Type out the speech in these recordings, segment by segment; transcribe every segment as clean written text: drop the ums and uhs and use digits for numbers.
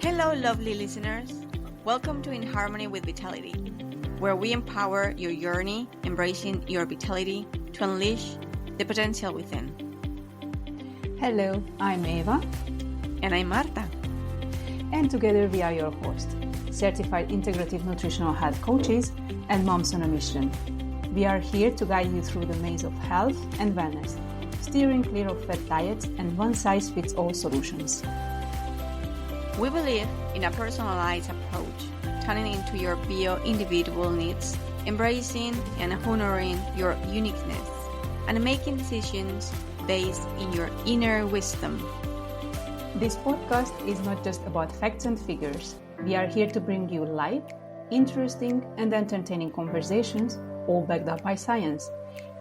Hello, lovely listeners. Welcome to In Harmony with Vitality, where we empower your journey, embracing your vitality to unleash the potential within. Hello, I'm Eva. And I'm Marta. And together we are your hosts, certified integrative nutritional health coaches and moms on a mission. We are here to guide you through the maze of health and wellness, steering clear of fat diets and one-size-fits-all solutions. We believe in a personalized approach, turning into your bio-individual needs, embracing and honoring your uniqueness, and making decisions based in your inner wisdom. This podcast is not just about facts and figures. We are here to bring you light, interesting and entertaining conversations, all backed up by science.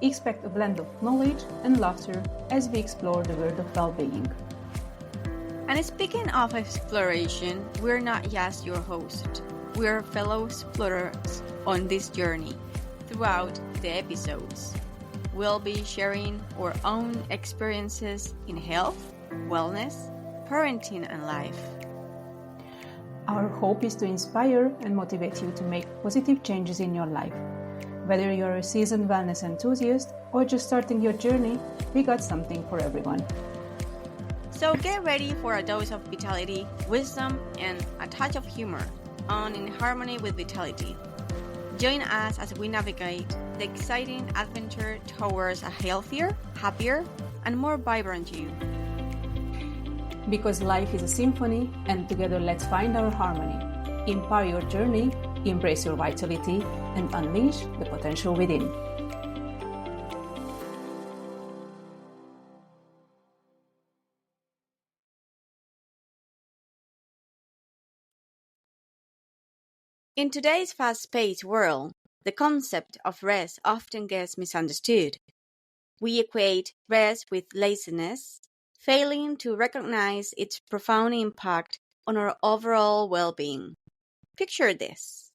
Expect a blend of knowledge and laughter as we explore the world of well-being. And speaking of exploration, we're not just your host. We're fellow explorers on this journey. Throughout the episodes, we'll be sharing our own experiences in health, wellness, parenting, and life. Our hope is to inspire and motivate you to make positive changes in your life. Whether you're a seasoned wellness enthusiast or just starting your journey, we got something for everyone. So get ready for a dose of vitality, wisdom, and a touch of humor on In Harmony with Vitality. Join us as we navigate the exciting adventure towards a healthier, happier, and more vibrant you. Because life is a symphony, and together let's find our harmony. Empower your journey, embrace your vitality, and unleash the potential within. In today's fast-paced world, the concept of rest often gets misunderstood. We equate rest with laziness, failing to recognize its profound impact on our overall well-being. Picture this.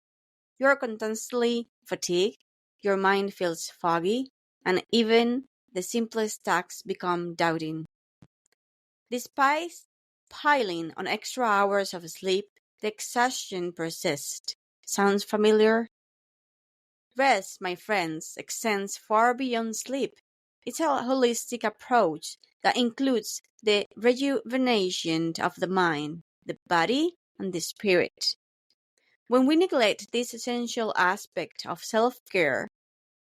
You're constantly fatigued, your mind feels foggy, and even the simplest tasks become daunting. Despite piling on extra hours of sleep, the exhaustion persists. Sounds familiar? Rest, my friends, extends far beyond sleep. It's a holistic approach that includes the rejuvenation of the mind, the body, and the spirit. When we neglect this essential aspect of self-care,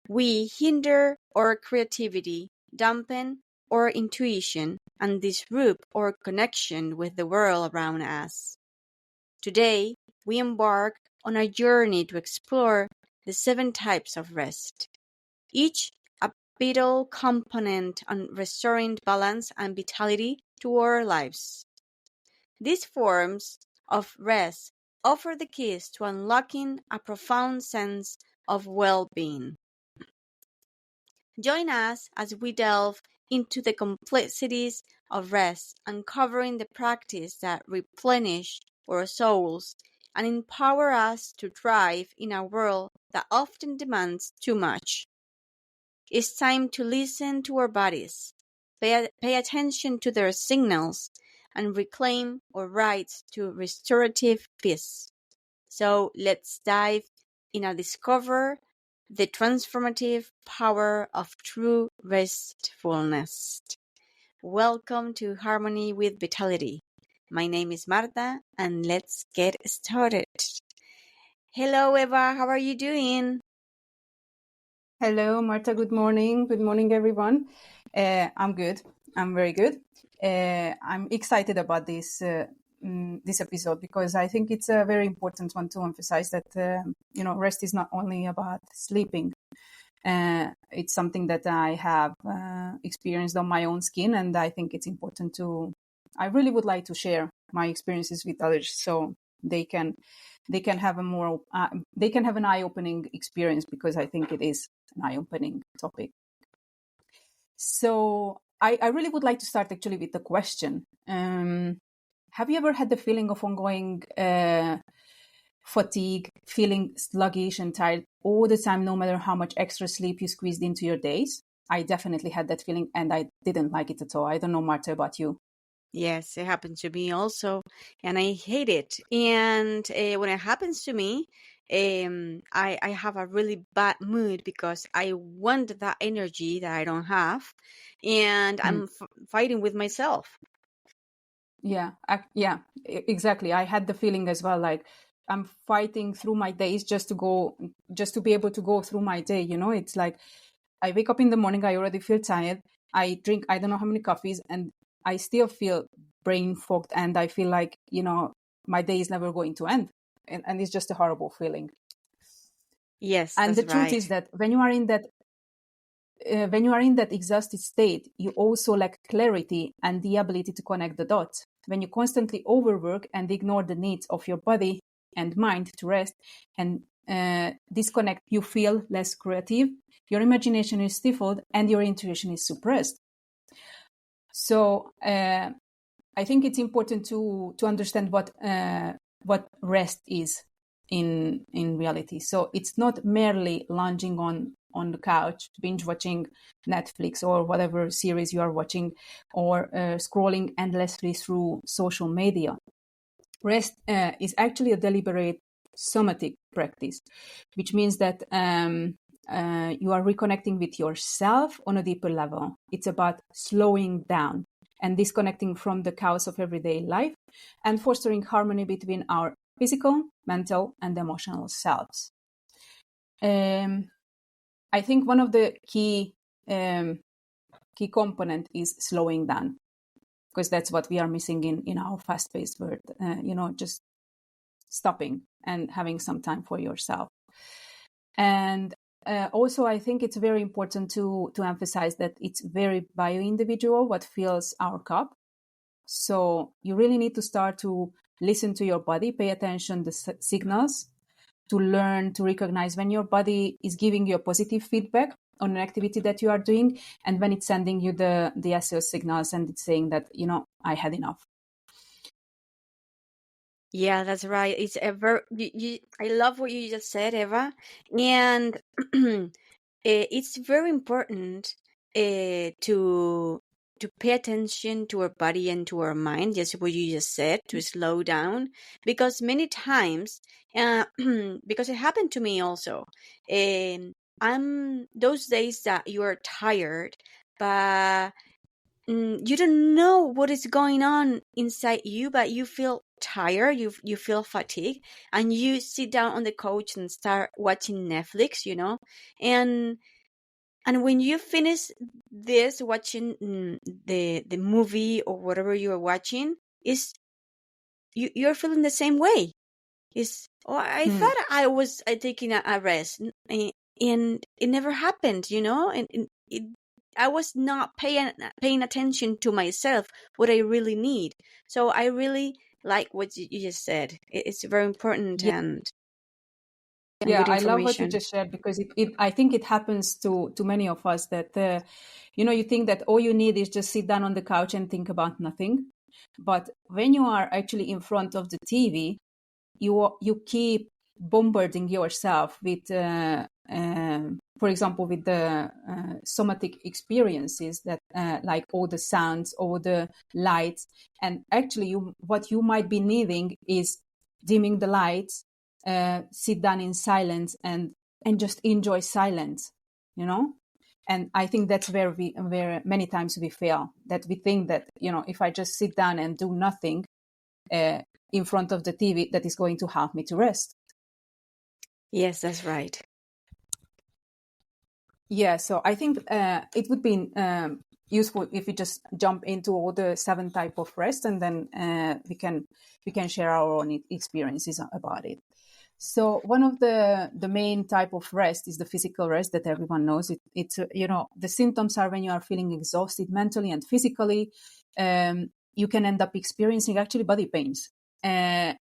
we hinder our creativity, dampen our intuition, and disrupt our connection with the world around us. Today, we embark on a journey to explore the 7 types of rest, each a vital component on restoring balance and vitality to our lives. These forms of rest offer the keys to unlocking a profound sense of well-being. Join us as we delve into the complexities of rest, uncovering the practice that replenish our souls and empower us to thrive in a world that often demands too much. It's time to listen to our bodies, pay attention to their signals, and reclaim our rights to restorative peace. So let's dive in and discover the transformative power of true restfulness. Welcome to Harmony with Vitality. My name is Marta, and let's get started. Hello, Eva. How are you doing? Hello, Marta. Good morning. Good morning, everyone. I'm good. I'm very good. I'm excited about this episode because I think it's a very important one to emphasize that rest is not only about sleeping. It's something that I have experienced on my own skin, and I think it's important to. I really would like to share my experiences with others so they can have a more they can have an eye-opening experience, because I think it is an eye-opening topic. So I really would like to start actually with the question. Have you ever had the feeling of ongoing fatigue, feeling sluggish and tired all the time, no matter how much extra sleep you squeezed into your days? I definitely had that feeling, and I didn't like it at all. I don't know, Marta, about you. Yes, it happened to me also, and I hate it. And when it happens to me, I have a really bad mood because I want that energy that I don't have, and Mm. I'm fighting with myself. Yeah, exactly. I had the feeling as well, like I'm fighting through my days just to be able to go through my day. It's like I wake up in the morning, I already feel tired. I drink, I don't know how many coffees, and I still feel brain fogged, and I feel like, my day is never going to end. And it's just a horrible feeling. Yes, And that's the truth is right. that when you are in that exhausted state, you also lack clarity and the ability to connect the dots. When you constantly overwork and ignore the needs of your body and mind to rest and disconnect, you feel less creative, your imagination is stifled, and your intuition is suppressed. So I think it's important to understand what rest is in reality. So it's not merely lounging on the couch, binge watching Netflix or whatever series you are watching, or scrolling endlessly through social media. Rest is actually a deliberate somatic practice, which means that you are reconnecting with yourself on a deeper level. It's about slowing down and disconnecting from the chaos of everyday life and fostering harmony between our physical, mental, and emotional selves. Um, I think one of the key component is slowing down, because that's what we are missing in our fast-paced world. Just stopping and having some time for yourself. And also, I think it's very important to emphasize that it's very bio-individual what fills our cup. So you really need to start to listen to your body, pay attention to the signals, to learn to recognize when your body is giving you a positive feedback on an activity that you are doing, and when it's sending you the SOS signals and it's saying that, I had enough. Yeah, that's right. It's ever I love what you just said, Eva. And it's very important to pay attention to our body and to our mind, just what you just said, to slow down, because many times, because it happened to me also. I'm those days that you are tired, but you don't know what is going on inside you, but you feel tired, you feel fatigued, and you sit down on the couch and start watching Netflix, and when you finish this watching the movie or whatever you are watching, is you're feeling the same way. Is oh, I Hmm. thought I was taking a rest, and it never happened, and I was not paying attention to myself, what I really need. So I really like what you just said. It's very important and Yeah, good I love what you information. just shared, because I think it happens to many of us that, you think that all you need is just sit down on the couch and think about nothing. But when you are actually in front of the TV, you keep bombarding yourself with, for example, with the somatic experiences that, like all the sounds, all the lights, and actually, what you might be needing is dimming the lights, sit down in silence, and just enjoy silence. You know. And I think that's where many times we fail. That we think that, if I just sit down and do nothing, uh, in front of the TV, that is going to help me to rest. Yes, that's right. Yeah, so I think it would be useful if we just jump into all the 7 type of rest, and then we can share our own experiences about it. So one of the main type of rest is the physical rest that everyone knows. It's the symptoms are when you are feeling exhausted mentally and physically. You can end up experiencing actually body pains. And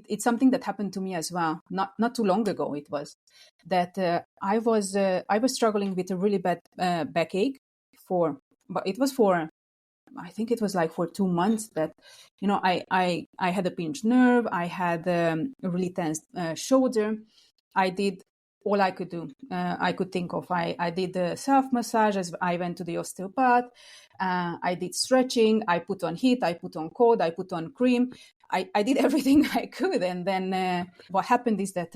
it's something that happened to me as well. Not too long ago, it was that I was struggling with a really bad backache but it was for, I think it was like for 2 months, that I had a pinched nerve, I had a really tense shoulder. I did all I could do. I could think of. I did the self massage. I went to the osteopath. I did stretching. I put on heat. I put on cold. I put on cream. I did everything I could. And then what happened is that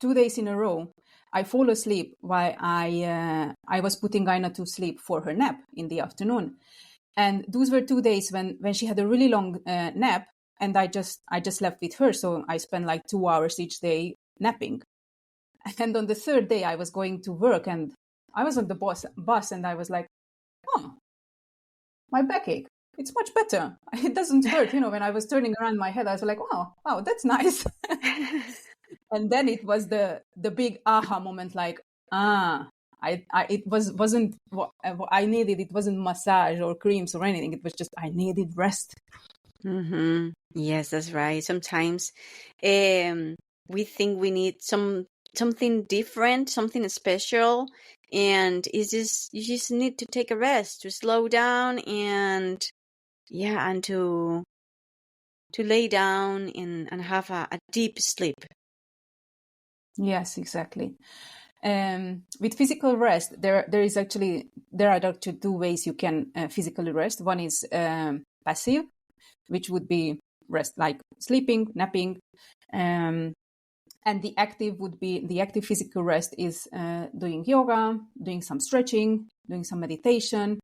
2 days in a row, I fall asleep while I was putting Aina to sleep for her nap in the afternoon. And those were 2 days when she had a really long nap, and I just left with her. So I spent like 2 hours each day napping. And on the third day, I was going to work, and I was on the bus, and I was like, oh, my backache. It's much better. It doesn't hurt. When I was turning around my head, I was like, wow, that's nice. And then it was the big aha moment, like, it wasn't what I needed. It wasn't massage or creams or anything. It was just I needed rest. Mm-hmm. Yes, that's right. Sometimes we think we need something different, something special, and you just need to take a rest, to slow down, and to lay down and have a deep sleep. Yes, exactly. With physical rest, there are actually 2 ways you can physically rest. One is passive, which would be rest like sleeping, napping, and the active physical rest is doing yoga, doing some stretching, doing some meditation,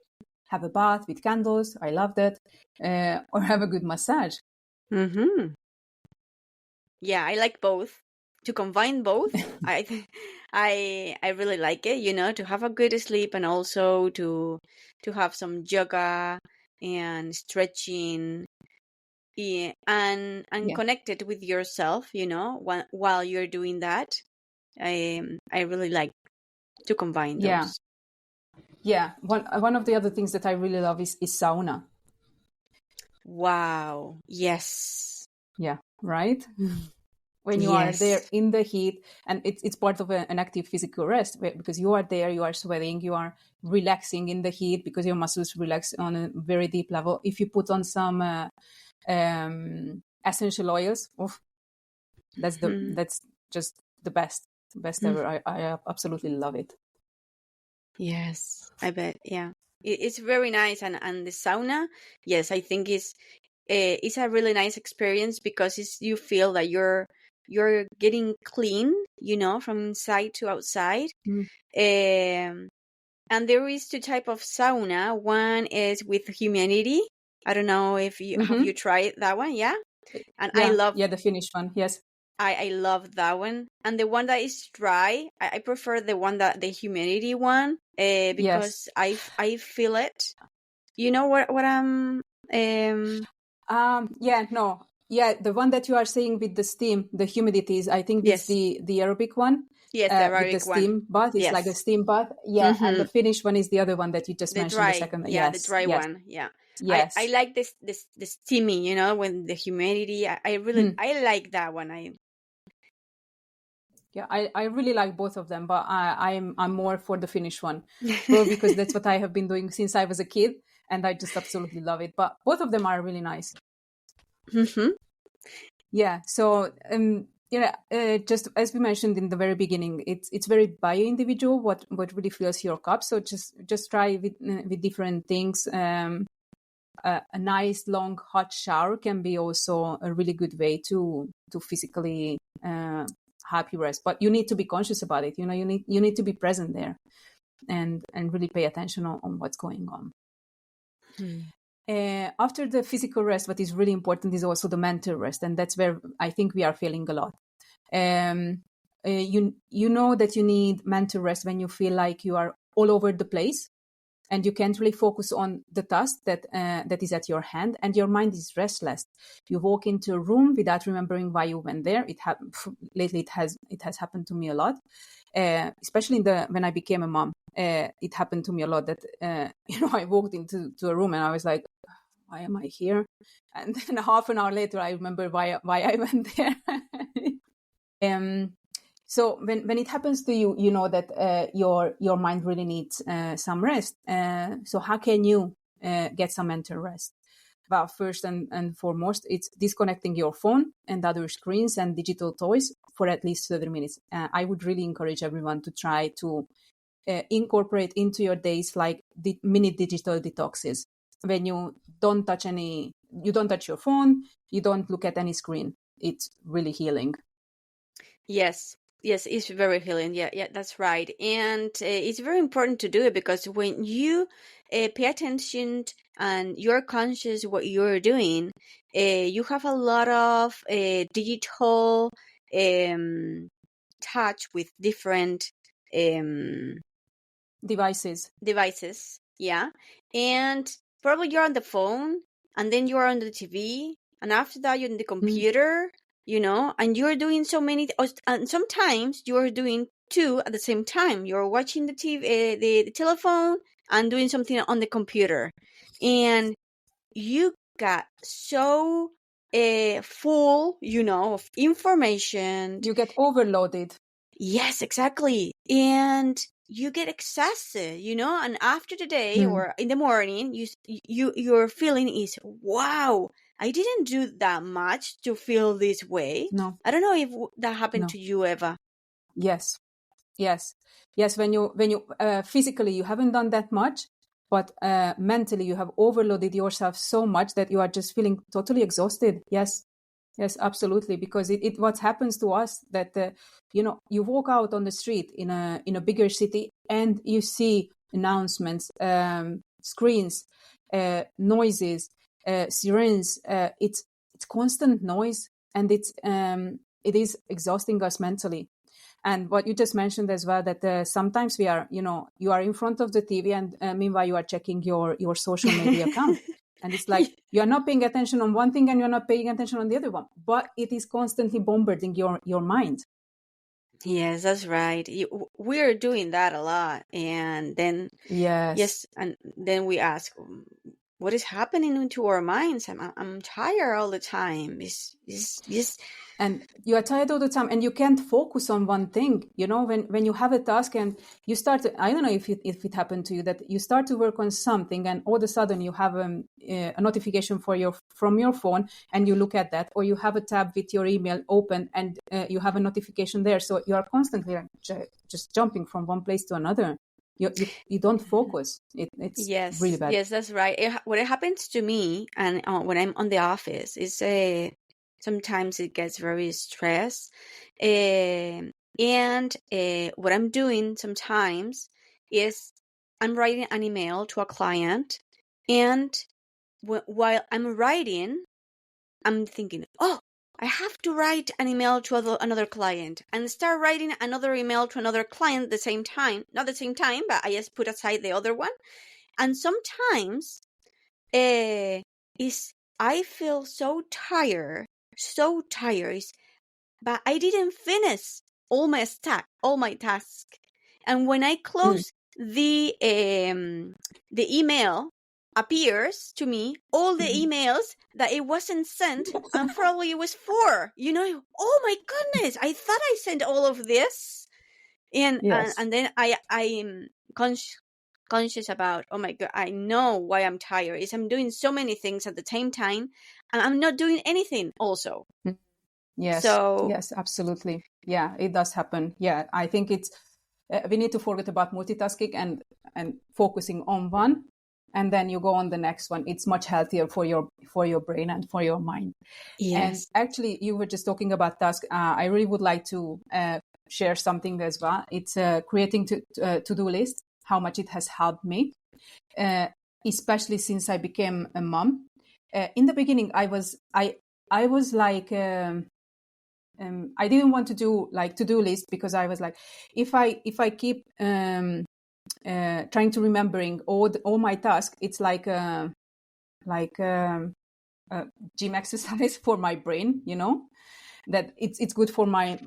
have a bath with candles. I love that, or have a good massage. Mm-hmm. Yeah, I like both. To combine both, I really like it. To have a good sleep and also to have some yoga and stretching, and connected with yourself. While you're doing that, I really like to combine those. Yeah. One of the other things that I really love is sauna. Wow. Yes. Yeah. Right. When you are there in the heat, and it's part of an active physical rest, because you are there, you are sweating, you are relaxing in the heat because your muscles relax on a very deep level. If you put on some essential oils, that's just the best ever. I absolutely love it. Yes, I bet. Yeah, it's very nice, and the sauna, yes, I think it's a really nice experience because you feel that you're getting clean, from inside to outside. And there is 2 type of sauna. One is with humidity. I don't know if you have you tried that one. Yeah, and I love the Finnish one. Yes, I love that one. And the one that is dry, I prefer the one the humidity one, because I feel it. You know what I'm the one that you are saying with the steam, the humidities, I think it's the Arabic one. Yes, the Arabic with the steam bath. It's like a steam bath. Yeah, and the Finnish one is the other one that you just mentioned dry, a second. Yeah, the dry one. Yeah. Yes. I like this the steaming, when the humidity. I really I like that one. Yeah, I really like both of them, but I'm more for the Finnish one, probably because that's what I have been doing since I was a kid, and I just absolutely love it. But both of them are really nice. Yeah. So just as we mentioned in the very beginning, it's very bio-individual what really fills your cup. So just try with different things. A nice long hot shower can be also a really good way to physically happy rest, but you need to be conscious about it. You need to be present there and really pay attention on what's going on. After the physical rest, what is really important is also the mental rest, and that's where I think we are failing a lot. You know that you need mental rest when you feel like you are all over the place and you can't really focus on the task that is at your hand, and your mind is restless. You walk into a room without remembering why you went there. Lately it has happened to me a lot, especially when I became a mom. It happened to me a lot that I walked into a room and I was like, why am I here? And then half an hour later I remember why I went there. So when it happens to you, you know that your mind really needs some rest. So how can you get some mental rest? Well, first and foremost, it's disconnecting your phone and other screens and digital toys for at least 30 minutes. I would really encourage everyone to try to incorporate into your days like the mini digital detoxes, when you don't touch your phone, you don't look at any screen. It's really healing. Yes, yes, it's very healing. Yeah, that's right. And it's very important to do it, because when you pay attention and you're conscious what you're doing, you have a lot of digital touch with different um, devices. yeah. And probably you're on the phone, and then you're on the TV, and after that you're on the computer, and you're doing so many, and sometimes you're doing two at the same time. You're watching the TV, the telephone, and doing something on the computer, and you got so full, of information. You get overloaded. Yes, exactly. And you get exhausted, and after the day or in the morning, your feeling is, wow, I didn't do that much to feel this way. No. I don't know if that happened to you ever. Yes. When you physically you haven't done that much, but mentally you have overloaded yourself so much that you are just feeling totally exhausted. Yes, absolutely. Because it what happens to us that you walk out on the street in a bigger city and you see announcements, screens, noises, sirens. It's constant noise, and it is exhausting us mentally. And what you just mentioned as well, that sometimes we are, you are in front of the TV, and meanwhile you are checking your social media account. And it's like you are not paying attention on one thing and you're not paying attention on the other one, but it is constantly bombarding your mind. Yes, that's right. We're doing that a lot. And then, yes, and then we ask, what is happening to our minds? I'm tired all the time. It's and you are tired all the time, and you can't focus on one thing. When you have a task and you start to, I don't know if it happened to you, that you start to work on something and all of a sudden you have a notification from your phone, and you look at that, or you have a tab with your email open and you have a notification there. So you are constantly just jumping from one place to another. You don't focus. It's really bad. Yes, that's right. What happens to me, and when I'm on the office, is sometimes it gets very stressed. And what I'm doing sometimes is I'm writing an email to a client, and while I'm writing, I'm thinking, oh, I have to write an email to another client, and start writing another email to another client at the same time. Not the same time, but I just put aside the other one. And sometimes I feel so tired, but I didn't finish all my tasks. And when I close the email, appears to me all the emails that it wasn't sent, and probably it was 4. Oh my goodness! I thought I sent all of this, and then I am conscious about, oh my god, I know why I'm tired. Is I'm doing so many things at the same time, and I'm not doing anything also. Yes. So yes, absolutely. Yeah, it does happen. Yeah, I think it's we need to forget about multitasking and focusing on one, and then you go on the next one. It's much healthier for your brain and for your mind. Yes. And actually, you were just talking about tasks. I really would like to share something as well. It's creating to-do list. How much it has helped me, especially since I became a mom. In the beginning, I was like. I didn't want to do like to-do list, because I was like, if I keep trying to remembering all my tasks, it's like gym exercise for my brain. That it's good for my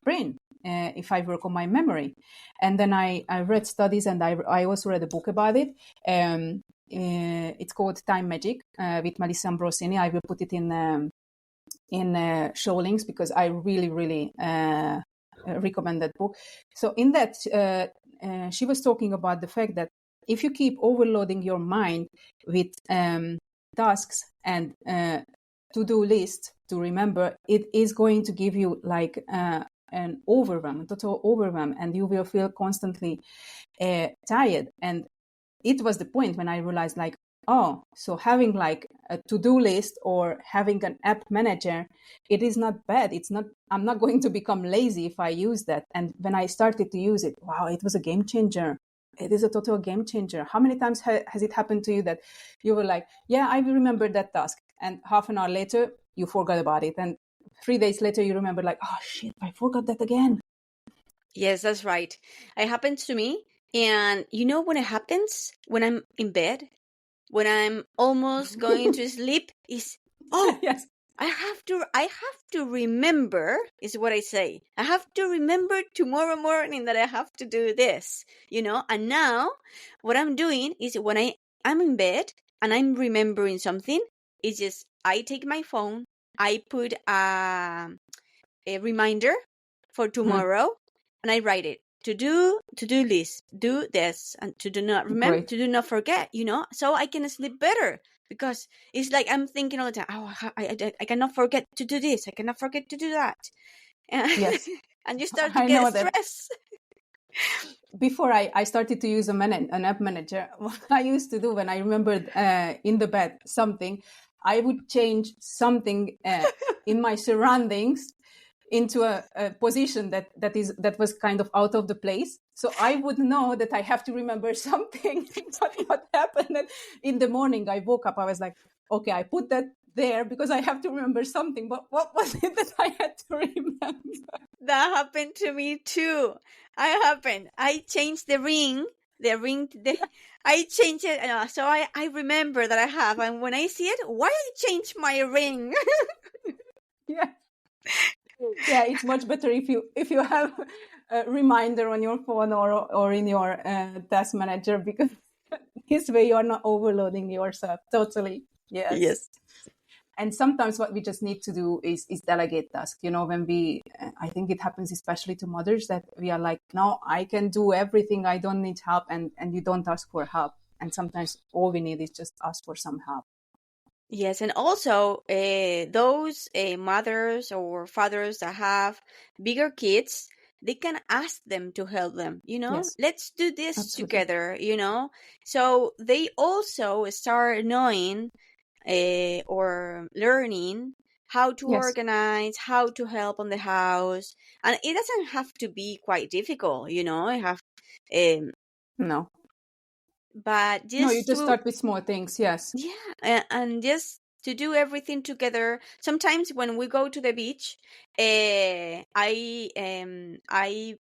brain if I work on my memory. And then I read studies, and I also read a book about it. It's called Time Magic with Melissa Ambrosini. I will put it in show links, because I really, really recommend that book. So in that, she was talking about the fact that if you keep overloading your mind with tasks and to-do list to remember, it is going to give you like an overwhelm, a total overwhelm, and you will feel constantly tired. And it was the point when I realized, like, oh, so having like a to-do list or having an app manager, it is not bad. It's not, I'm not going to become lazy if I use that. And when I started to use it, wow, it was a game changer. It is a total game changer. How many times has it happened to you that you were like, yeah, I will remember that task, and half an hour later you forgot about it, and 3 days later you remember, like, oh shit, I forgot that again. Yes, that's right. It happens to me. And you know when it happens? When I'm in bed, when I'm almost going to sleep, is, oh, Yes. I have to remember, is what I say. I have to remember tomorrow morning that I have to do this, And now what I'm doing is when I'm in bed and I'm remembering something, it's just I take my phone, I put a reminder for tomorrow, and I write it. To-do list, do this, and to do not remember, Great. to do not forget, so I can sleep better, because it's like I'm thinking all the time, oh, I cannot forget to do this, I cannot forget to do that. Yes. And you start to I get know that. stress. Before I started to use an app manager, what I used to do when I remembered in the bed something, I would change something in my surroundings into a position that was kind of out of the place. So I would know that I have to remember something. But what happened in the morning, I woke up, I was like, okay, I put that there because I have to remember something. But what was it that I had to remember? That happened to me too. I changed the ring. I changed it, so I remember that I have. And when I see it, why I change my ring? Yeah. Yeah, it's much better if you have a reminder on your phone or in your task manager, because this way you are not overloading yourself. Totally. Yes. Yes. And sometimes what we just need to do is delegate tasks. When I think it happens especially to mothers, that we are like, no, I can do everything, I don't need help, and you don't ask for help. And sometimes all we need is just ask for some help. Yes, and also those mothers or fathers that have bigger kids, they can ask them to help them, Yes, let's do this absolutely. together, So they also start knowing or learning how to Yes. organize, how to help on the house. And it doesn't have to be quite difficult, um, No. but No, you just just to, start with small things. Yes. yeah, and just to do everything together. Sometimes when we go to the beach, I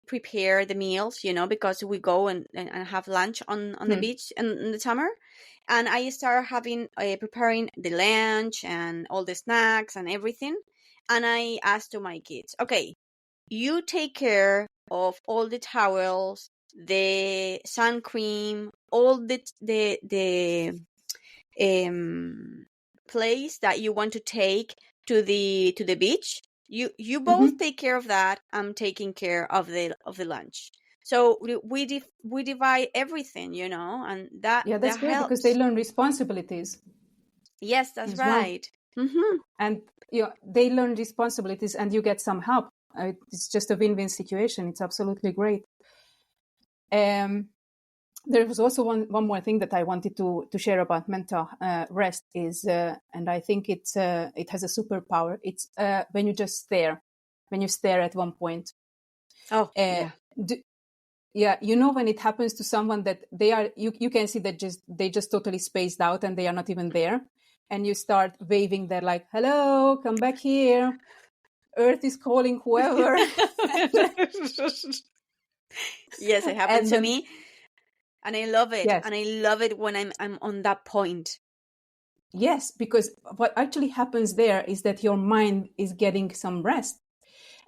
prepare the meals, because we go and have lunch on the beach in the summer, and I start having preparing the lunch and all the snacks and everything, and I ask to my kids, okay, you take care of all the towels, the sun cream, all the place that you want to take to the beach. You both take care of that. I'm taking care of the lunch. So we divide everything, and that Yeah, that's great because they helps. learn responsibilities Yes, that's as well. right. Mm-hmm. And they learn responsibilities and you get some help. It's just a win-win situation. It's absolutely great. There was also one more thing that I wanted to share about mental rest is, and I think it has a superpower. It's when you just stare, when you stare at one point. Oh, yeah. Yeah, when it happens to someone that they are, you can see that they just totally spaced out and they are not even there, and you start waving. They're like, "Hello, come back here. Earth is calling whoever." Yes, it happened And to then, me, and I love it. yes, And I love it when I'm on that point. yes, because what actually happens there is that your mind is getting some rest,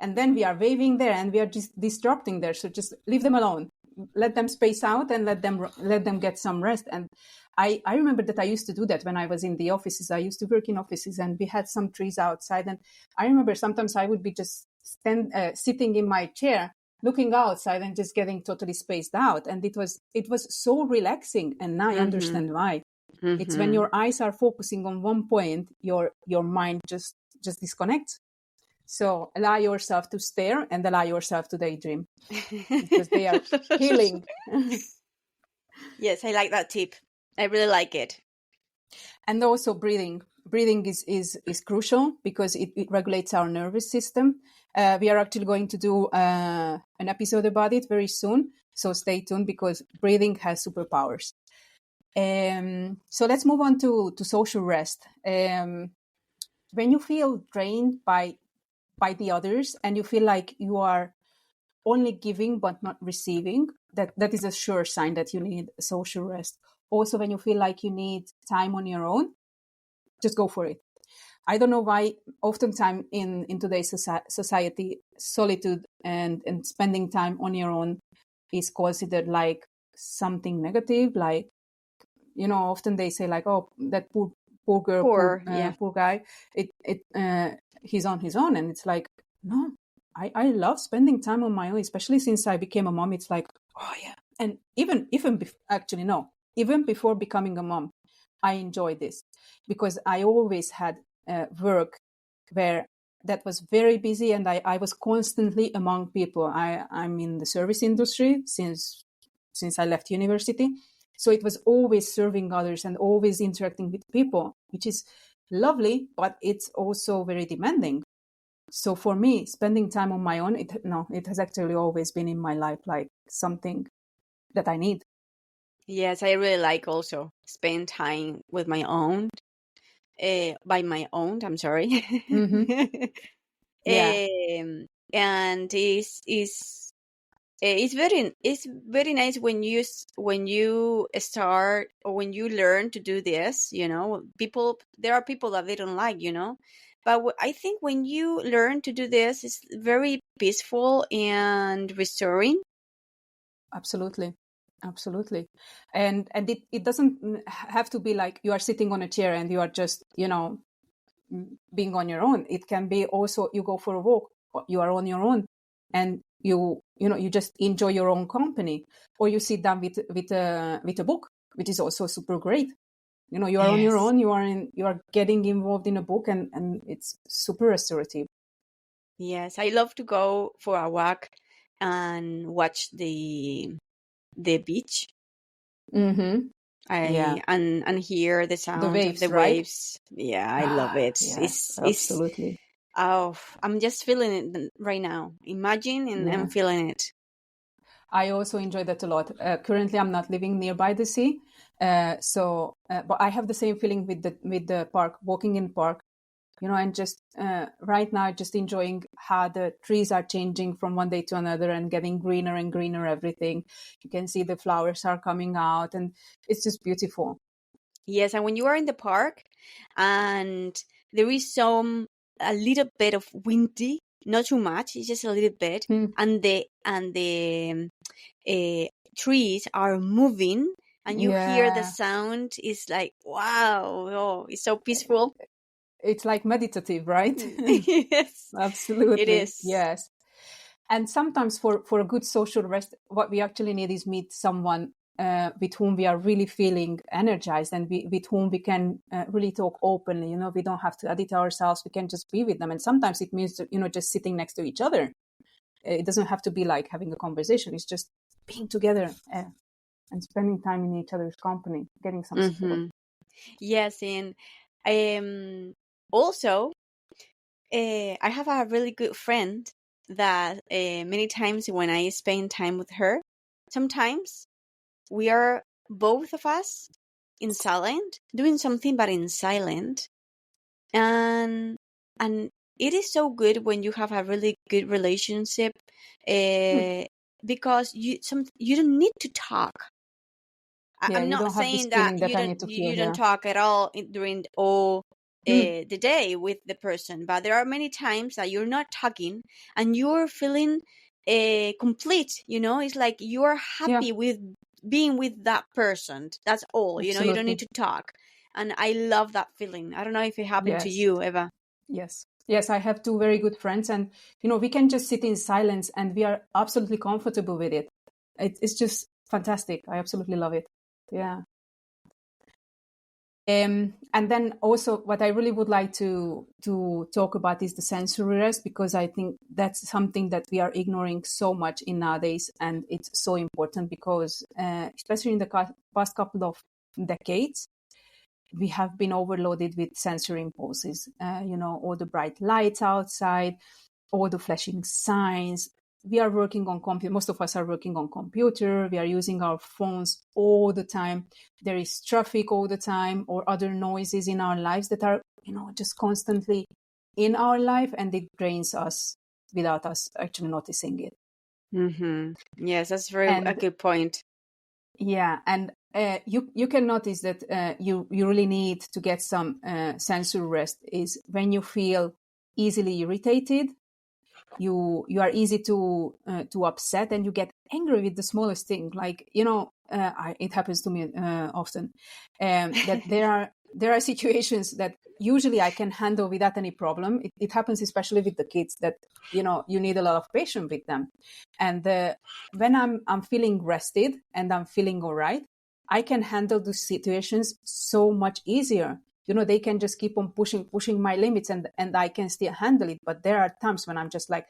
and then we are waving there and we are just disrupting there. So just leave them alone, let them space out, and let them get some rest. And I remember that I used to do that when I was in the offices. I used to work in offices, and we had some trees outside. And I remember sometimes I would be just sitting in my chair, looking outside, and just getting totally spaced out. And it was so relaxing. And now I understand why. It's when your eyes are focusing on one point, your mind just disconnects. So allow yourself to stare and allow yourself to daydream, because they are healing. Yes, I like that tip. I really like it. And also breathing. Breathing is crucial because it regulates our nervous system. We are actually going to do an episode about it very soon. So stay tuned, because breathing has superpowers. So let's move on to social rest. When you feel drained by the others and you feel like you are only giving but not receiving, that is a sure sign that you need social rest. Also, when you feel like you need time on your own, just go for it. I don't know why oftentimes in today's society, solitude and spending time on your own is considered like something negative. Like, often they say like, oh, that poor girl, poor guy, he's on his own. And it's like, no, I love spending time on my own, especially since I became a mom. It's like, oh yeah. And even before becoming a mom, I enjoy this, because I always had work where that was very busy, and I was constantly among people. I'm in the service industry since I left university. So it was always serving others and always interacting with people, which is lovely, but it's also very demanding. So for me, spending time on my own, it has actually always been in my life like something that I need. Yes, I really like also spend time with my own, by my own, I'm sorry. Mm-hmm. Yeah. And it's very nice when you start, or when you learn to do this. There are people that they don't like, but I think when you learn to do this, it's very peaceful and restoring. Absolutely. And it doesn't have to be like you are sitting on a chair and you are just being on your own. It can be also you go for a walk, or you are on your own, and you just enjoy your own company, or you sit down with a book, which is also super great. You are on your Yes. own, you are getting involved in a book, and it's super restorative. Yes, I love to go for a walk and watch the beach. Mm-hmm. Yeah. And hear the The sound of the waves, right? waves. Yeah, I love it. Yes, It's absolutely. oh, I'm just feeling it right now. Imagine and I'm Yeah. feeling it. I also enjoy that a lot. Currently, I'm not living nearby the sea, but I have the same feeling with the park, walking in park, and just right now, just enjoying how the trees are changing from one day to another and getting greener and greener. Everything you can see, the flowers are coming out, and it's just beautiful. Yes, and when you are in the park and there is a little bit of windy, not too much, it's just a little bit, Hmm. and the trees are moving, and you hear the Yeah, sound, it's like wow, oh, it's so peaceful. it's like meditative, right? Yes, it Absolutely, is. yes. And sometimes for a good social rest, what we actually need is meet someone with whom we are really feeling energized, and with whom we can really talk openly. We don't have to edit ourselves. We can just be with them. And sometimes it means, just sitting next to each other. It doesn't have to be like having a conversation. It's just being together and spending time in each other's company, getting some support. Mm-hmm. Yes, and also, I have a really good friend that many times when I spend time with her, sometimes we are both of us in silent, doing something but in silent, and and it is so good when you have a really good relationship, Hmm. uh, because you don't need to talk. Yeah, I'm you not don't have this saying that feeling that I need to you feel. don't Yeah. talk at all during all Hmm. the day with the person, but there are many times that you're not talking and you're feeling complete. It's like you're Yeah, happy with being with that person. That's all. You don't need absolutely. to talk, and I love that feeling. I don't know if it happened to Yes. you, Eva. Yes. Yes, I have two very good friends, and we can just sit in silence and we are absolutely comfortable with it. It's just fantastic. I absolutely love it. Yeah. And then also what I really would like to talk about is the sensory rest, because I think that's something that we are ignoring so much in nowadays, and it's so important because especially in the past couple of decades, we have been overloaded with sensory impulses. All the bright lights outside, all the flashing signs. We are working on computer. Most of us are working on computer. We are using our phones all the time. There is traffic all the time, or other noises in our lives that are, just constantly in our life, and it drains us without us actually noticing it. Mm-hmm. Yes, that's a And good point. yeah, and you can notice that you really need to get some sensory rest is when you feel easily irritated. You are easy to upset, and you get angry with the smallest thing. Like, it happens to me often, that there are situations that usually I can handle without any problem. It happens especially with the kids, that you need a lot of patience with them. And when I'm feeling rested and I'm feeling all right, I can handle the situations so much easier. They can just keep on pushing my limits, and I can still handle it. But there are times when I'm just like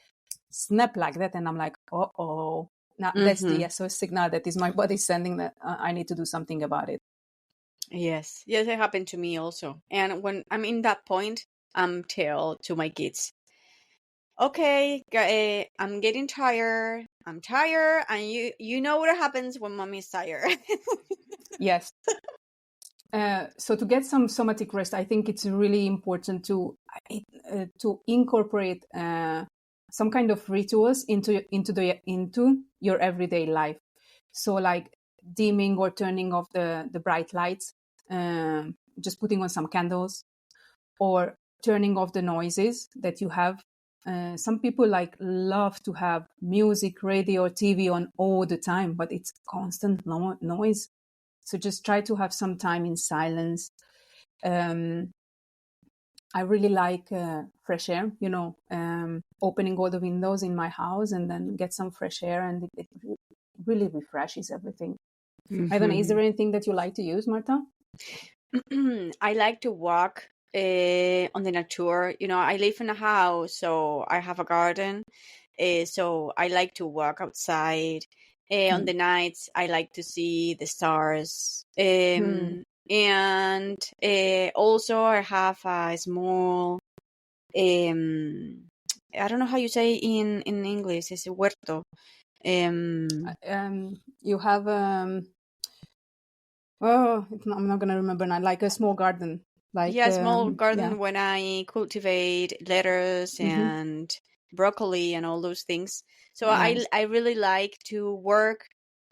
snap like that, and I'm like, oh, now that's the SOS signal that is my body sending, that I need to do something about it. Yes, it happened to me also. And when I'm in that point, I'm tell to my kids, okay, I'm getting tired. I'm tired, and you know what happens when mommy's tired. Yes. So to get some somatic rest, I think it's really important to incorporate some kind of rituals into your everyday life. So like dimming or turning off the bright lights, just putting on some candles, or turning off the noises that you have. Some people love to have music, radio, TV on all the time, but it's constant noise. So just try to have some time in silence. I really like fresh air, opening all the windows in my house and then get some fresh air, and it really refreshes everything. Mm-hmm. I don't know, is there anything that you like to use, Marta? I like to walk on the nature. I live in a house, so I have a garden. So I like to walk outside. On the nights, I like to see the stars. And also, I have a small, I don't know how you say in English, it's a huerto. You have, I'm not going to remember now, like a small garden. Small garden when I cultivate lettuce and broccoli and all those things. So Nice. I really like to work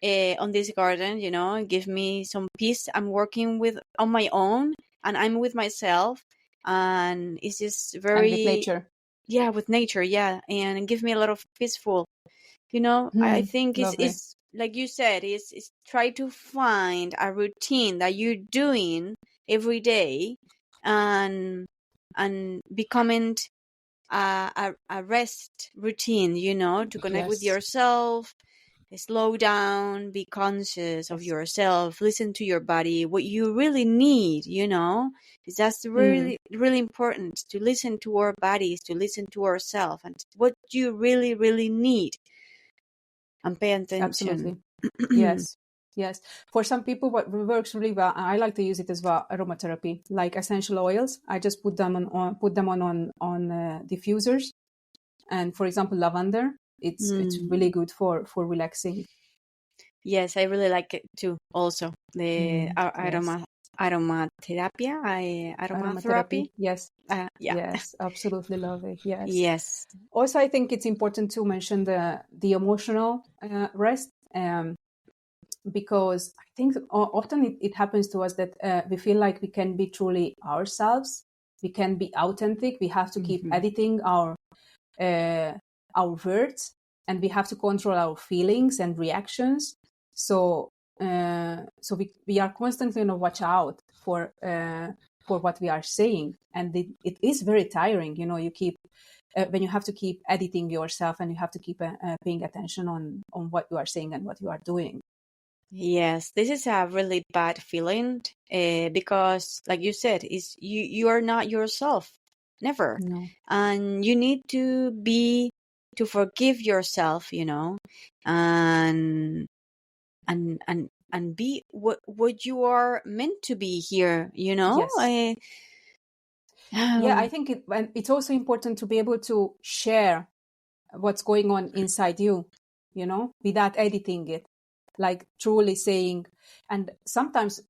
on this garden, give me some peace. I'm working on my own, and I'm with myself, and it's just And with very, nature. yeah, with nature, yeah, and give me a lot of peaceful. I think it's like you said, it's try to find a routine that you're doing every day, and becoming a rest routine, to connect with Yes. yourself, slow down, be conscious of Yes. yourself, listen to your body, what you really need, is that's really, really important, to listen to our bodies, to listen to ourselves, and what you really, really need, and pay attention. Absolutely. Yes. Yes. For some people, what works really well, I like to use it as well, aromatherapy, like essential oils. I just put them on diffusers. And for example, lavender, it's really good for relaxing. Yes, I really like it too. Also, the Yes. aromatherapy. Yes. Yeah. Yes. Absolutely love it. Yes. Yes. Also, I think it's important to mention the emotional rest. Because I think often it happens to us that we feel like we can be truly ourselves. We can be authentic. We have to keep editing our words, and we have to control our feelings and reactions. So we are constantly on a watch out for what we are saying, and it is very tiring. You keep when you have to keep editing yourself, and you have to keep paying attention on what you are saying and what you are doing. Yes, this is a really bad feeling because, like you said, is you are not yourself, never, No. and you need to forgive yourself, and and be what you are meant to be here, Yes. Yeah, I um, think and it's also important to be able to share what's going on inside you, without editing it, like truly saying. And sometimes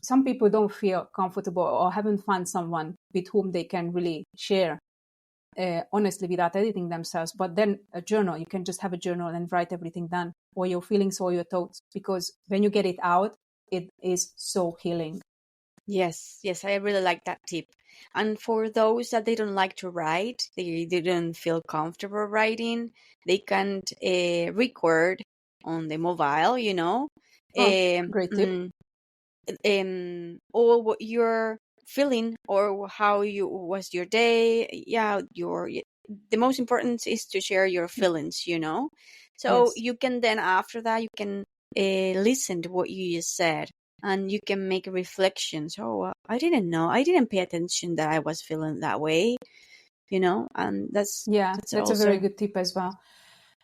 some people don't feel comfortable or haven't found someone with whom they can really share honestly without editing themselves. But then a journal, you can just have a journal and write everything down, or your feelings or your thoughts, because when you get it out, it is so healing. yes, I really like that tip. And for those that they don't like to write, they don't feel comfortable writing, they can record on the mobile, Oh, um, great tip. mm, all what you're feeling or how you was your day. Yeah, the most important is to share your feelings, so Yes. you can then after that you can listen to what you just said, and you can make reflections. Oh, I didn't know, I didn't pay attention that I was feeling that way, and Yeah, that's that's a very also. good tip as well.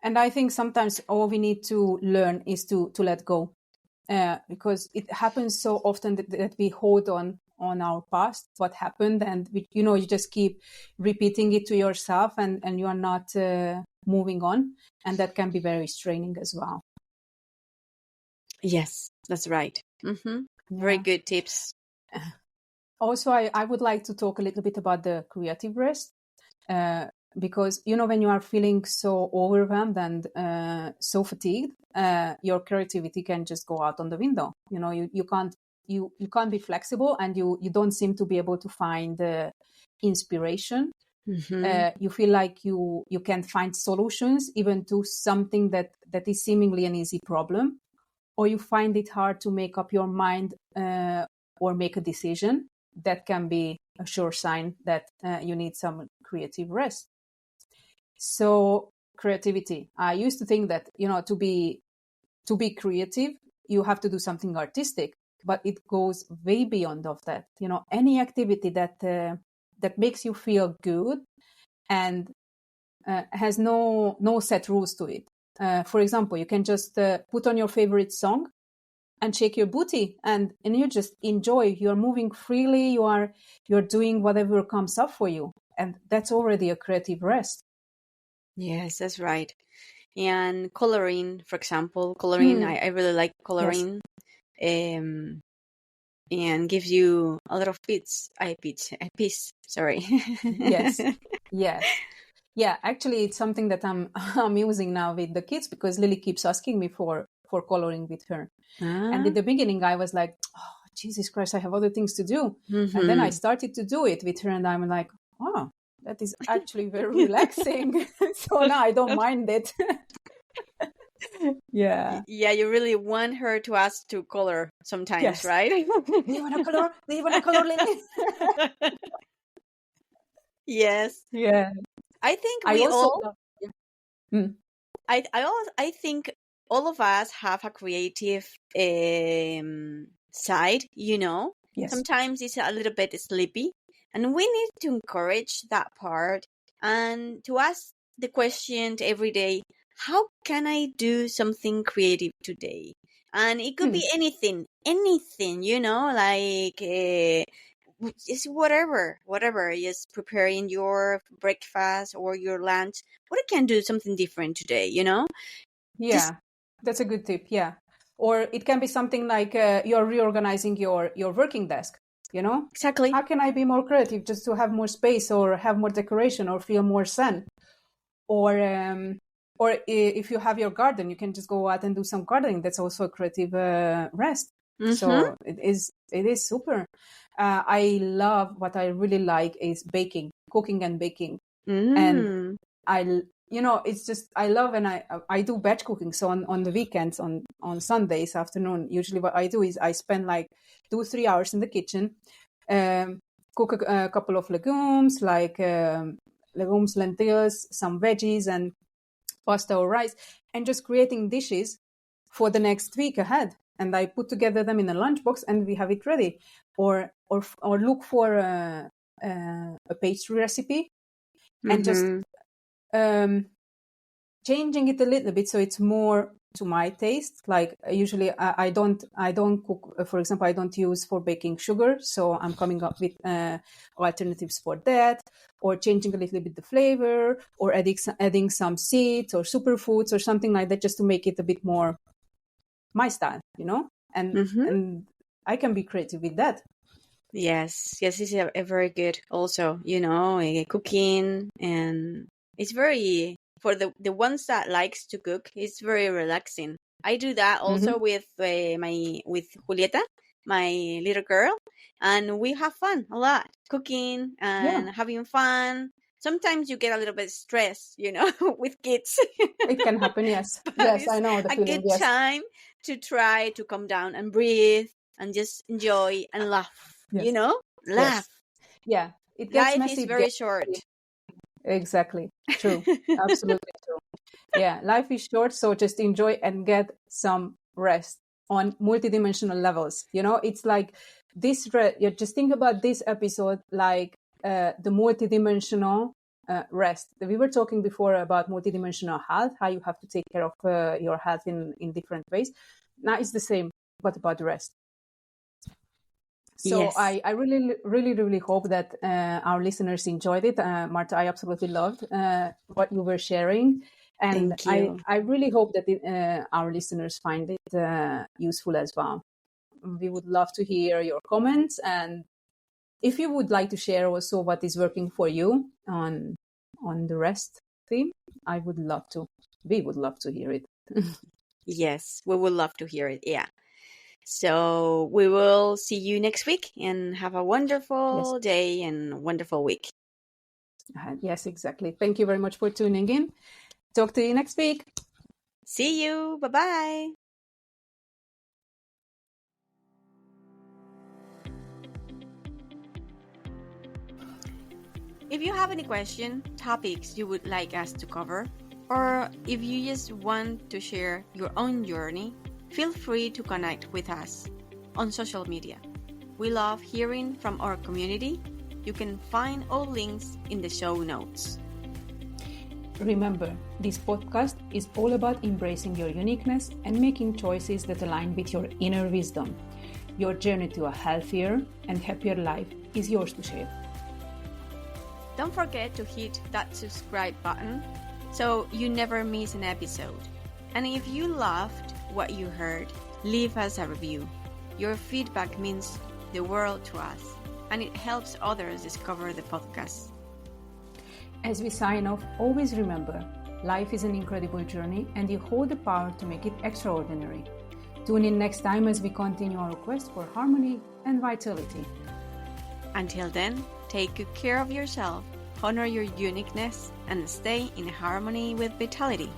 And I think sometimes all we need to learn is to let go, because it happens so often that we hold on our past, what happened, and you just keep repeating it to yourself, and you are not moving on, and that can be very straining as well. Yes, that's right. Very Yeah. good tips. Also, I would like to talk a little bit about the creative rest, uh, because when you are feeling so overwhelmed and so fatigued, your creativity can just go out on the window. You can't be flexible, and you don't seem to be able to find inspiration. hmm You feel like you can find solutions even to something that is seemingly an easy problem, or you find it hard to make up your mind or make a decision. That can be a sure sign that you need some creative rest. So creativity, I used to think that to be creative, you have to do something artistic, but it goes way beyond of that. Any activity that makes you feel good and has no set rules to it. For example, you can just put on your favorite song and shake your booty, and you just enjoy. You're moving freely. You're doing whatever comes up for you, and that's already a creative rest. Yes, that's right. And coloring, for example, coloring, Hmm. I really like Yes. coloring, um, and gives you a lot of peace, sorry. Yes. Yes. Yeah. Actually, it's something that I'm I'm using now with the kids, because Lily keeps asking me for coloring with her. And in Ah, the beginning, I was like, oh, Jesus Christ, I have other things to do. And then I mm-hmm. started to do it with her, and I'm like, oh, that is actually very relaxing. So now I don't mind it. Yeah. Yeah, you really want her to ask to color sometimes, Yes. right? Do you want to color? Do you want to color, Lily? Yes. Yeah. I think I we also all love. Yeah. Mm. I think all of us have a creative side, Yes. Sometimes it's a little bit sleepy, and we need to encourage that part and to ask the question every day, how can I do something creative today? And it could Hmm. be anything, like just whatever, just preparing your breakfast or your lunch. What I can do something different today, Just Yeah. That's a good tip. Yeah. Or it can be something like you're reorganizing your working desk. exactly. How can I be more creative just to have more space, or have more decoration, or feel more sun? Or if you have your garden, you can just go out and do some gardening. That's also a creative rest. Mm-hmm. So it is super. I love, what I really like is baking, cooking and baking. And Mm. it's just, I love, and I do batch cooking. So on the weekends, on Sundays afternoon, usually what I do is I spend like 2-3 hours in the kitchen, um, cook a couple of legumes, like legumes, lentils, some veggies, and pasta or rice, and just creating dishes for the next week ahead, and I put together them in a lunchbox, and we have it ready. Or look for a pastry recipe and just changing it a little bit so it's more to my taste. Like usually I don't cook, for example, I don't use for baking sugar, so I'm coming up with alternatives for that, or changing a little bit the flavor, or adding some seeds or superfoods or something like that, just to make it a bit more my style, and I can be creative with that. Yes, it's a very good also, cooking, and it's very, for the ones that likes to cook, it's very relaxing. I do that also with Julieta, my little girl, and we have fun a lot cooking and having fun. Sometimes you get a little bit stressed, with kids. It can happen, yes. Yes, I know the feeling. A good time to try to calm down and breathe and just enjoy and laugh. Yes. Laugh. Yes. Yeah, it gets Life messy. is very short. Exactly. True. Absolutely true. Yeah, life is short, so just enjoy and get some rest on multidimensional levels. It's like this. You just think about this episode like the multidimensional rest. We were talking before about multidimensional health, how you have to take care of your health in different ways. Now it's the same, but about rest. So yes. I really, really, really hope that our listeners enjoyed it. Marta, I absolutely loved what you were sharing. And I really hope that our listeners find it useful as well. We would love to hear your comments. And if you would like to share also what is working for you on the rest theme, I would love to. We would love to hear it. Yes, we would love to hear it. Yeah. So we will see you next week, and have a wonderful day and wonderful week. Yes, exactly. Thank you very much for tuning in. Talk to you next week. See you. Bye-bye. If you have any questions, topics you would like us to cover, or if you just want to share your own journey, feel free to connect with us on social media. We love hearing from our community. You can find all links in the show notes. Remember, this podcast is all about embracing your uniqueness and making choices that align with your inner wisdom. Your journey to a healthier and happier life is yours to share. Don't forget to hit that subscribe button so you never miss an episode. And if you loved what you heard, leave us a review. Your feedback means the world to us, and it helps others discover the podcast. As we sign off, always remember, life is an incredible journey, and you hold the power to make it extraordinary. Tune in next time as we continue our quest for harmony and vitality. Until then, take good care of yourself, honor your uniqueness, and stay in harmony with vitality.